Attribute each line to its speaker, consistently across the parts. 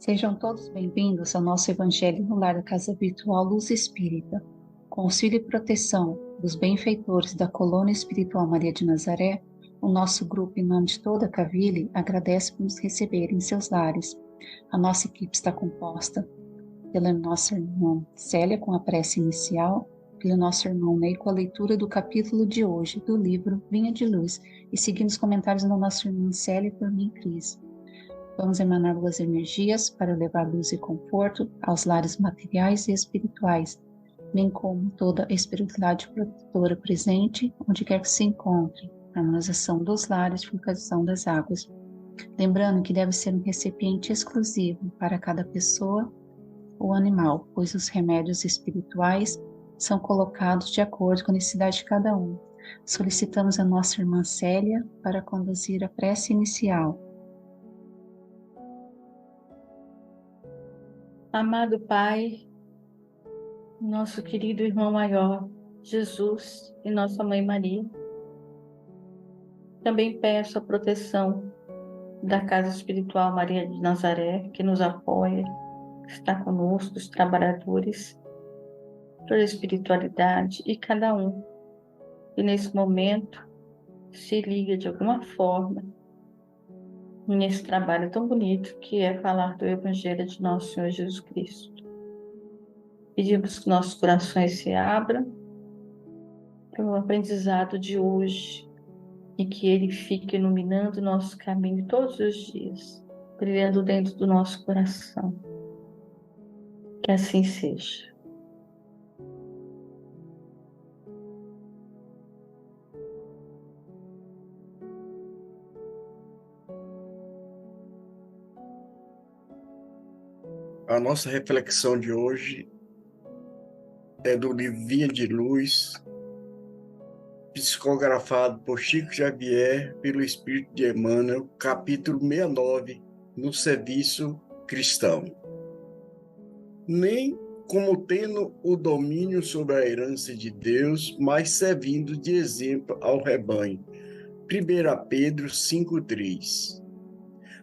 Speaker 1: Sejam todos bem-vindos ao nosso Evangelho no Lar da Casa Virtual Luz Espírita. Com auxílio e proteção dos benfeitores da Colônia Espiritual Maria de Nazaré, o nosso grupo, em nome de toda a Cavile, agradece por nos receber em seus lares. A nossa equipe está composta pela nossa irmã Célia, com a prece inicial, pelo nosso irmão Ney, com a leitura do capítulo de hoje do livro Vinha de Luz, e seguindo os comentários da nossa irmã Célia por mim, Cris. Vamos emanar boas energias para levar luz e conforto aos lares materiais e espirituais, bem como toda a espiritualidade protetora presente, onde quer que se encontre, harmonização dos lares, fluidização das águas. Lembrando que deve ser um recipiente exclusivo para cada pessoa ou animal, pois os remédios espirituais são colocados de acordo com a necessidade de cada um. Solicitamos a nossa irmã Célia para conduzir a prece inicial.
Speaker 2: Amado Pai, nosso querido irmão maior, Jesus e nossa Mãe Maria, também peço a proteção da Casa Espiritual Maria de Nazaré, que nos apoia, que está conosco, os trabalhadores, toda a espiritualidade e cada um que nesse momento se liga de alguma forma nesse trabalho tão bonito que é falar do Evangelho de nosso Senhor Jesus Cristo. Pedimos que nossos corações se abram para o aprendizado de hoje e que ele fique iluminando o nosso caminho todos os dias, brilhando dentro do nosso coração. Que assim seja.
Speaker 3: A nossa reflexão de hoje é do livro Vinha de Luz, psicografado por Chico Xavier, pelo Espírito de Emmanuel, capítulo 69, no serviço cristão. Nem como tendo o domínio sobre a herança de Deus, mas servindo de exemplo ao rebanho. 1 Pedro 5,3.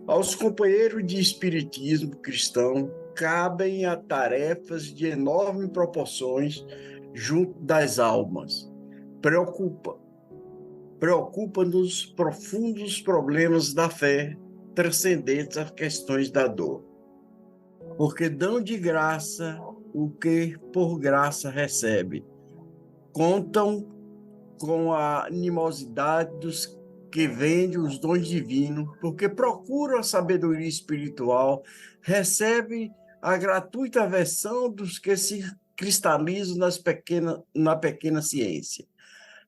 Speaker 3: Aos companheiros de espiritismo cristão, cabem a tarefas de enormes proporções junto das almas. Preocupa-nos profundos problemas da fé, transcendentes às questões da dor. Porque dão de graça o que por graça recebe. Contam com a animosidade dos que vendem os dons divinos, porque procuram a sabedoria espiritual, recebem a gratuita versão dos que se cristalizam na pequena ciência,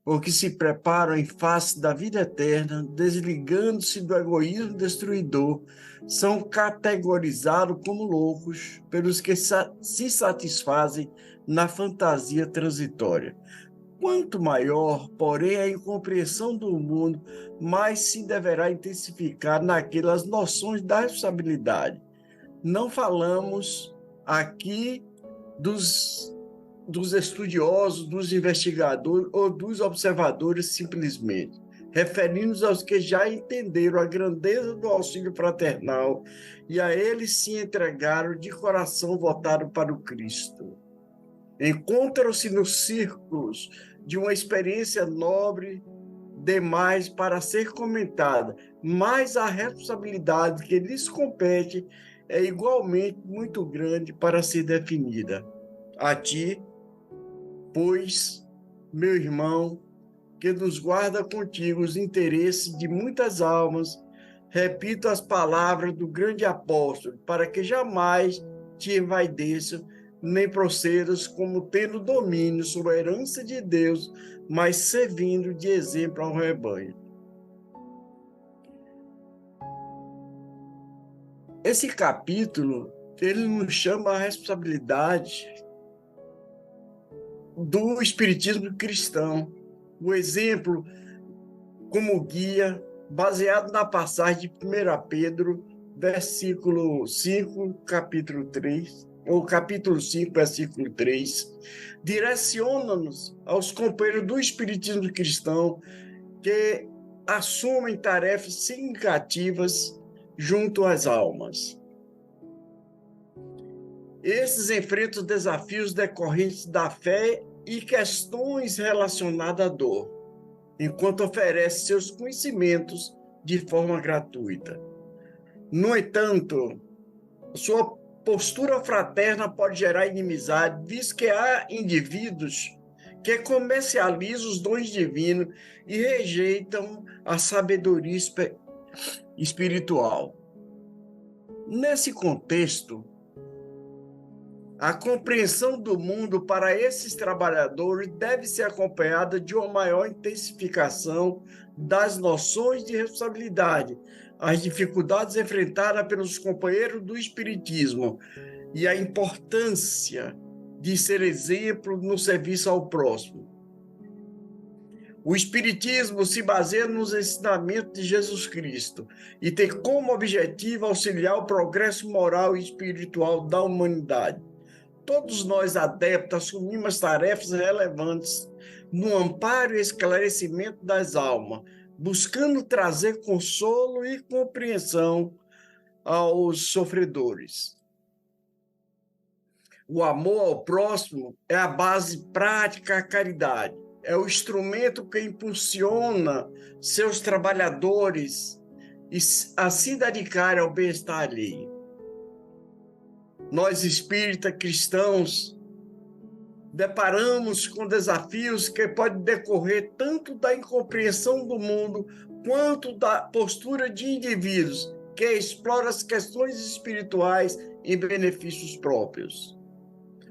Speaker 3: porque se preparam em face da vida eterna, desligando-se do egoísmo destruidor, são categorizados como loucos pelos que se satisfazem na fantasia transitória. Quanto maior, porém, a incompreensão do mundo, mais se deverá intensificar naquelas noções da responsabilidade. Não falamos aqui dos estudiosos, dos investigadores ou dos observadores simplesmente, referindo-nos aos que já entenderam a grandeza do auxílio fraternal e a eles se entregaram de coração voltado para o Cristo. Encontram-se nos círculos de uma experiência nobre demais para ser comentada, mas a responsabilidade que lhes compete é igualmente muito grande para ser definida. A ti, pois, meu irmão, que nos guarda contigo os interesses de muitas almas, repito as palavras do grande apóstolo, para que jamais te envaideçam, nem procedas como tendo domínio sobre a herança de Deus, mas servindo de exemplo ao rebanho. Esse capítulo, ele nos chama a responsabilidade do espiritismo cristão, o exemplo como guia, baseado na passagem de 1 Pedro, versículo 5, capítulo 3, ou capítulo 5, versículo 3, direciona-nos aos companheiros do espiritismo cristão que assumem tarefas significativas junto às almas. Esses enfrentam desafios decorrentes da fé e questões relacionadas à dor, enquanto oferece seus conhecimentos de forma gratuita. No entanto, sua postura fraterna pode gerar inimizade, visto que há indivíduos que comercializam os dons divinos e rejeitam a sabedoria espiritual. Nesse contexto, a compreensão do mundo para esses trabalhadores deve ser acompanhada de uma maior intensificação das noções de responsabilidade, as dificuldades enfrentadas pelos companheiros do Espiritismo e a importância de ser exemplo no serviço ao próximo. O Espiritismo se baseia nos ensinamentos de Jesus Cristo e tem como objetivo auxiliar o progresso moral e espiritual da humanidade. Todos nós, adeptos, assumimos tarefas relevantes no amparo e esclarecimento das almas, buscando trazer consolo e compreensão aos sofredores. O amor ao próximo é a base prática da caridade, é o instrumento que impulsiona seus trabalhadores a se dedicarem ao bem-estar alheio. Nós, espíritas cristãos, deparamos com desafios que podem decorrer tanto da incompreensão do mundo quanto da postura de indivíduos que exploram as questões espirituais em benefícios próprios.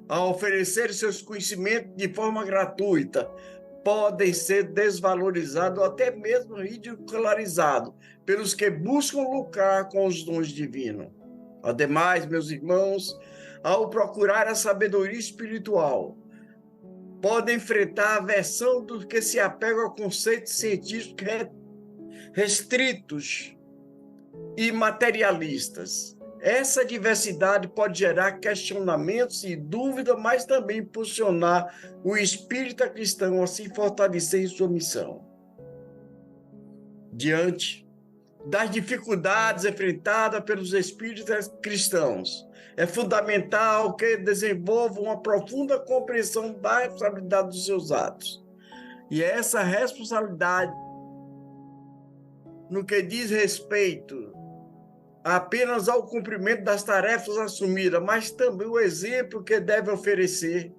Speaker 3: Ao oferecer seus conhecimentos de forma gratuita, podem ser desvalorizados ou até mesmo ridicularizados pelos que buscam lucrar com os dons divinos. Ademais, meus irmãos, ao procurar a sabedoria espiritual, podem enfrentar a aversão dos que se apegam a conceitos científicos restritos e materialistas. Essa diversidade pode gerar questionamentos e dúvidas, mas também impulsionar o espírita cristão a se fortalecer em sua missão. Diante das dificuldades enfrentadas pelos espíritas cristãos, é fundamental que desenvolvam uma profunda compreensão da responsabilidade dos seus atos. E essa responsabilidade, no que diz respeito apenas ao cumprimento das tarefas assumidas, mas também o exemplo que deve oferecer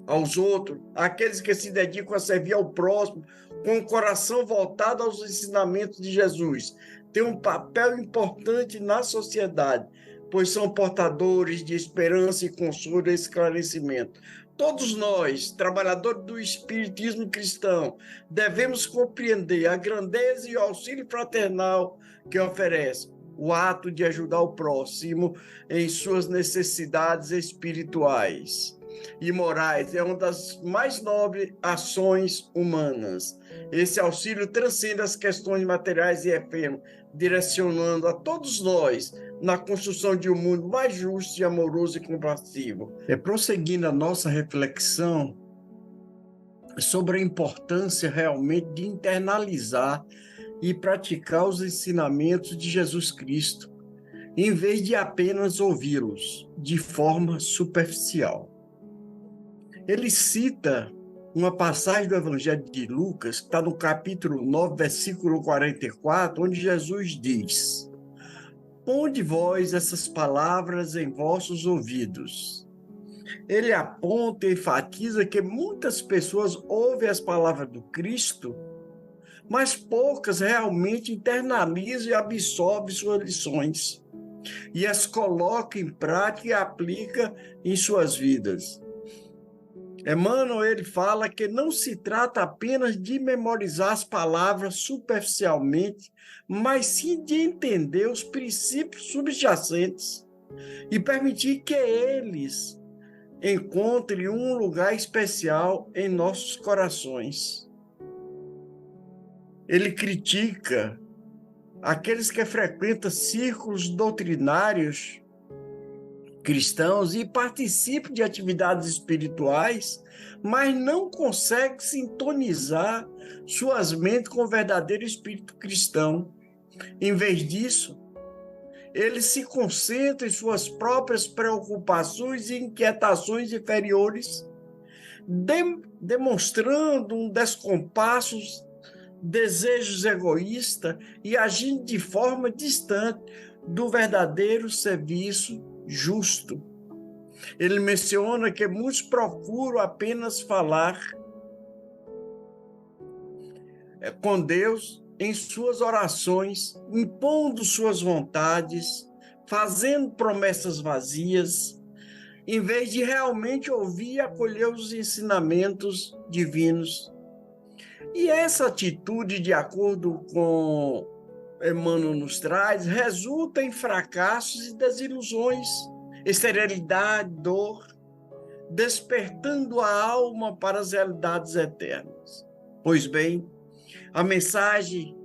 Speaker 3: aos outros, aqueles que se dedicam a servir ao próximo, com o coração voltado aos ensinamentos de Jesus, tem um papel importante na sociedade, pois são portadores de esperança e consolo e esclarecimento. Todos nós, trabalhadores do espiritismo cristão, devemos compreender a grandeza e o auxílio fraternal que oferece o ato de ajudar o próximo em suas necessidades espirituais e morais. É uma das mais nobres ações humanas. Esse auxílio transcende as questões materiais e efêmeras, direcionando a todos nós na construção de um mundo mais justo, amoroso e compassivo. Prosseguindo a nossa reflexão sobre a importância realmente de internalizar e praticar os ensinamentos de Jesus Cristo, em vez de apenas ouvi-los de forma superficial. Ele cita uma passagem do Evangelho de Lucas, que está no capítulo 9, versículo 44, onde Jesus diz: "Ponde vós essas palavras em vossos ouvidos." Ele aponta e enfatiza que muitas pessoas ouvem as palavras do Cristo, mas poucas realmente internalizam e absorvem suas lições e as colocam em prática e aplicam em suas vidas. Emmanuel, ele fala que não se trata apenas de memorizar as palavras superficialmente, mas sim de entender os princípios subjacentes e permitir que eles encontrem um lugar especial em nossos corações. Ele critica aqueles que frequentam círculos doutrinários cristãos e participam de atividades espirituais, mas não conseguem sintonizar suas mentes com o verdadeiro espírito cristão. Em vez disso, ele se concentra em suas próprias preocupações e inquietações inferiores, demonstrando um descompasso, desejos egoístas e agindo de forma distante do verdadeiro serviço justo. Ele menciona que muitos procuram apenas falar com Deus em suas orações, impondo suas vontades, fazendo promessas vazias, em vez de realmente ouvir e acolher os ensinamentos divinos. E essa atitude, de acordo com Emmanuel nos traz, resulta em fracassos e desilusões, esterilidade, dor, despertando a alma para as realidades eternas. Pois bem, a mensagem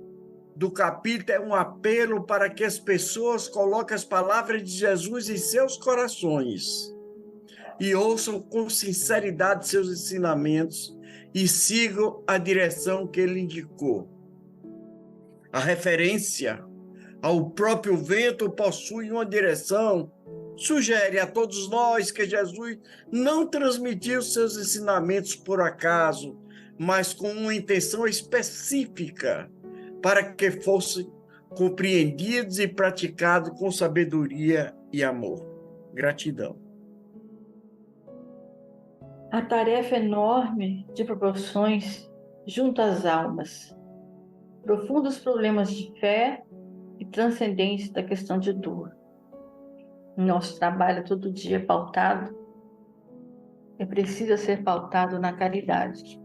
Speaker 3: do capítulo é um apelo para que as pessoas coloquem as palavras de Jesus em seus corações e ouçam com sinceridade seus ensinamentos e sigam a direção que ele indicou. A referência ao próprio vento possui uma direção, sugere a todos nós que Jesus não transmitiu seus ensinamentos por acaso, mas com uma intenção específica para que fossem compreendidos e praticados com sabedoria e amor. Gratidão.
Speaker 2: A tarefa enorme de proporções junto às almas, profundos problemas de fé e transcendência da questão de dor. Nosso trabalho todo dia é pautado e precisa ser pautado na caridade,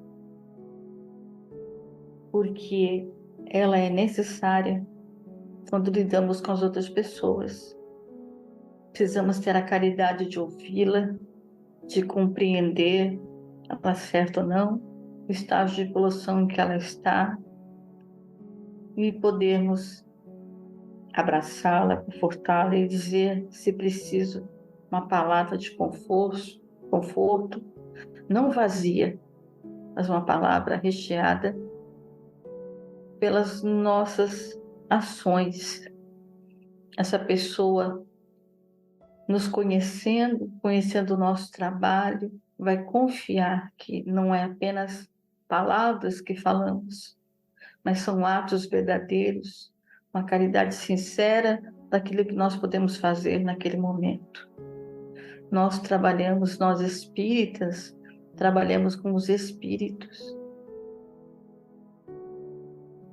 Speaker 2: porque ela é necessária quando lidamos com as outras pessoas. Precisamos ter a caridade de ouvi-la, de compreender ela certa ou não, o estágio de evolução em que ela está, e podermos abraçá-la, confortá-la e dizer, se preciso, uma palavra de conforto, não vazia, mas uma palavra recheada pelas nossas ações. Essa pessoa, nos conhecendo o nosso trabalho, vai confiar que não é apenas palavras que falamos, mas são atos verdadeiros, uma caridade sincera daquilo que nós podemos fazer naquele momento. Nós espíritas, trabalhamos com os espíritos.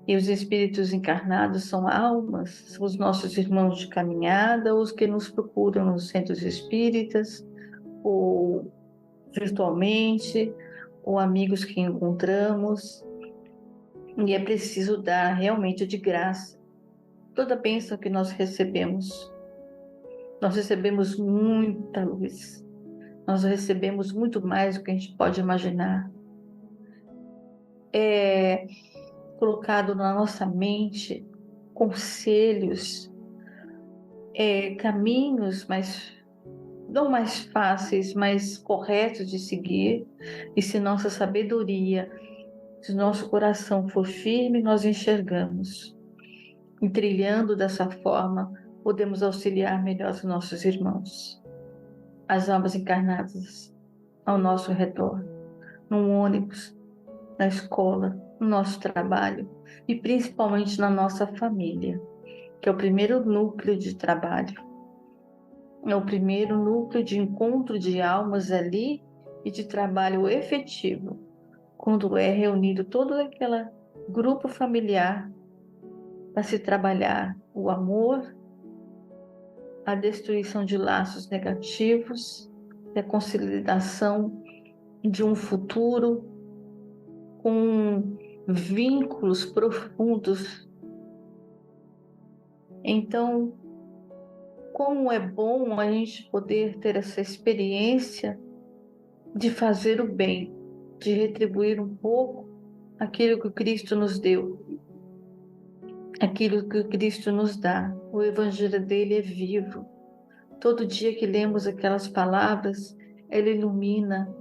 Speaker 2: E os espíritos encarnados são almas, são os nossos irmãos de caminhada, os que nos procuram nos centros espíritas, ou virtualmente, ou amigos que encontramos. E é preciso dar realmente de graça toda a bênção que nós recebemos. Nós recebemos muita luz, nós recebemos muito mais do que a gente pode imaginar. É colocado na nossa mente conselhos, caminhos não mais fáceis, mais corretos de seguir, e se nossa sabedoria, se nosso coração for firme, nós enxergamos. E trilhando dessa forma, podemos auxiliar melhor os nossos irmãos, as almas encarnadas ao nosso redor, no ônibus, na escola, no nosso trabalho e principalmente na nossa família, que é o primeiro núcleo de trabalho, é o primeiro núcleo de encontro de almas ali e de trabalho efetivo, quando é reunido todo aquele grupo familiar para se trabalhar o amor, a destruição de laços negativos, a consolidação de um futuro com vínculos profundos. Então, como é bom a gente poder ter essa experiência de fazer o bem, de retribuir um pouco aquilo que Cristo nos deu, aquilo que Cristo nos dá. O Evangelho dele é vivo. Todo dia que lemos aquelas palavras, ela ilumina,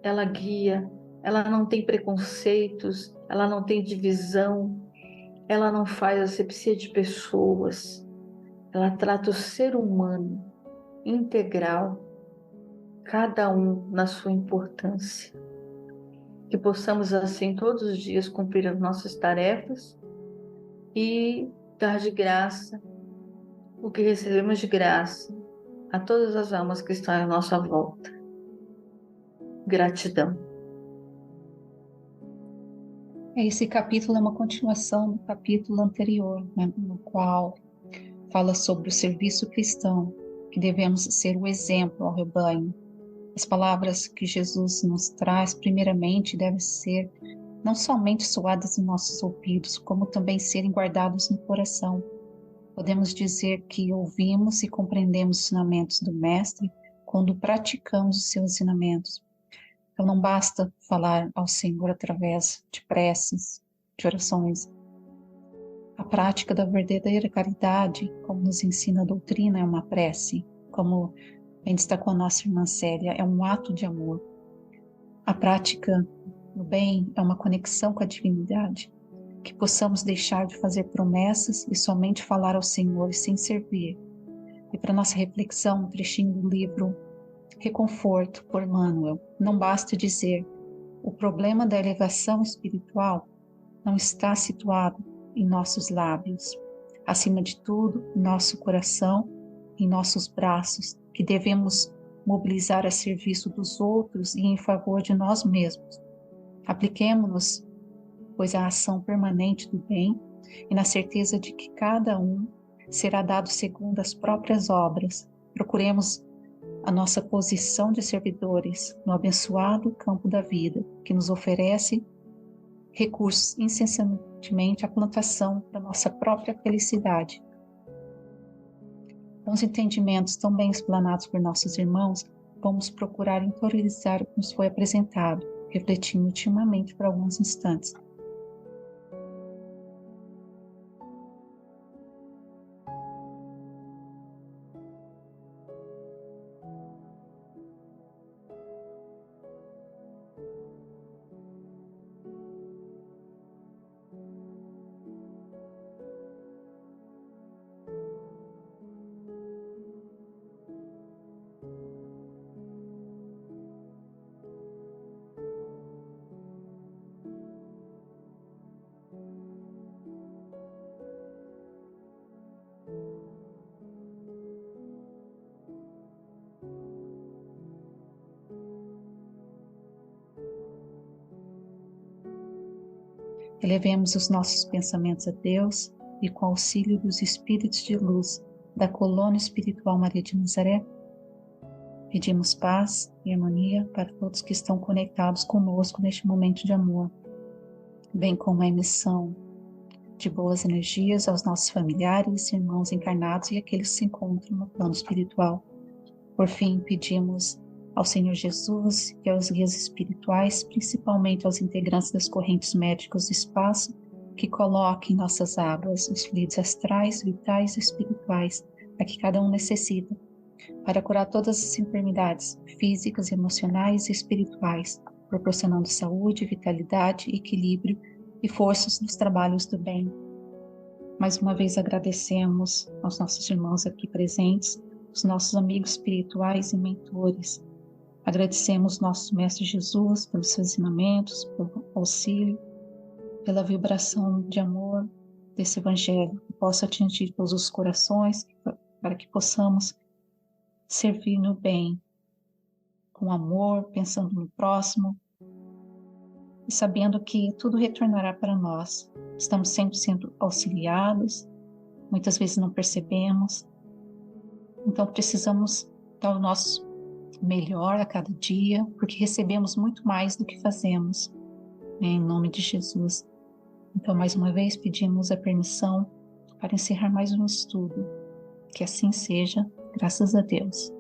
Speaker 2: ela guia, ela não tem preconceitos, ela não tem divisão, ela não faz asepsia de pessoas, ela trata o ser humano integral, cada um na sua importância. Que possamos assim todos os dias cumprir as nossas tarefas e dar de graça o que recebemos de graça a todas as almas que estão à nossa volta. Gratidão.
Speaker 1: Esse capítulo é uma continuação do capítulo anterior, né, no qual fala sobre o serviço cristão, que devemos ser o exemplo ao rebanho. As palavras que Jesus nos traz, primeiramente, devem ser não somente soadas em nossos ouvidos, como também serem guardados no coração. Podemos dizer que ouvimos e compreendemos os ensinamentos do Mestre quando praticamos os seus ensinamentos. Então não basta falar ao Senhor através de preces, de orações. A prática da verdadeira caridade, como nos ensina a doutrina, é uma prece, como bem destacou a nossa irmã Célia, é um ato de amor. A prática do bem é uma conexão com a divindade, que possamos deixar de fazer promessas e somente falar ao Senhor sem servir. E para nossa reflexão, um trechinho do livro Reconforto, por Emmanuel. Não basta dizer, o problema da elevação espiritual não está situado em nossos lábios. Acima de tudo, em nosso coração, em nossos braços, que devemos mobilizar a serviço dos outros e em favor de nós mesmos. Apliquemo-nos, pois, a ação permanente do bem e na certeza de que cada um será dado segundo as próprias obras. Procuremos a nossa posição de servidores no abençoado campo da vida, que nos oferece recursos incessantemente à plantação da nossa própria felicidade. Com os entendimentos tão bem explanados por nossos irmãos, vamos procurar interiorizar o que nos foi apresentado, refletindo ultimamente por alguns instantes. Elevemos os nossos pensamentos a Deus e, com o auxílio dos Espíritos de Luz da Colônia Espiritual Maria de Nazaré, pedimos paz e harmonia para todos que estão conectados conosco neste momento de amor, bem como a emissão de boas energias aos nossos familiares, irmãos encarnados e aqueles que se encontram no plano espiritual. Por fim, pedimos ao Senhor Jesus e aos guias espirituais, principalmente aos integrantes das correntes médicas do espaço, que coloquem em nossas águas os fluidos astrais, vitais e espirituais, a que cada um necessita, para curar todas as enfermidades físicas, emocionais e espirituais, proporcionando saúde, vitalidade, equilíbrio e forças nos trabalhos do bem. Mais uma vez agradecemos aos nossos irmãos aqui presentes, os nossos amigos espirituais e mentores. Agradecemos nosso Mestre Jesus pelos seus ensinamentos, pelo auxílio, pela vibração de amor desse Evangelho, que possa atingir todos os corações, para que possamos servir no bem, com amor, pensando no próximo, e sabendo que tudo retornará para nós. Estamos sempre sendo auxiliados, muitas vezes não percebemos, então precisamos dar o nosso melhor a cada dia, porque recebemos muito mais do que fazemos, né, em nome de Jesus. Então, mais uma vez, pedimos a permissão para encerrar mais um estudo. Que assim seja, graças a Deus.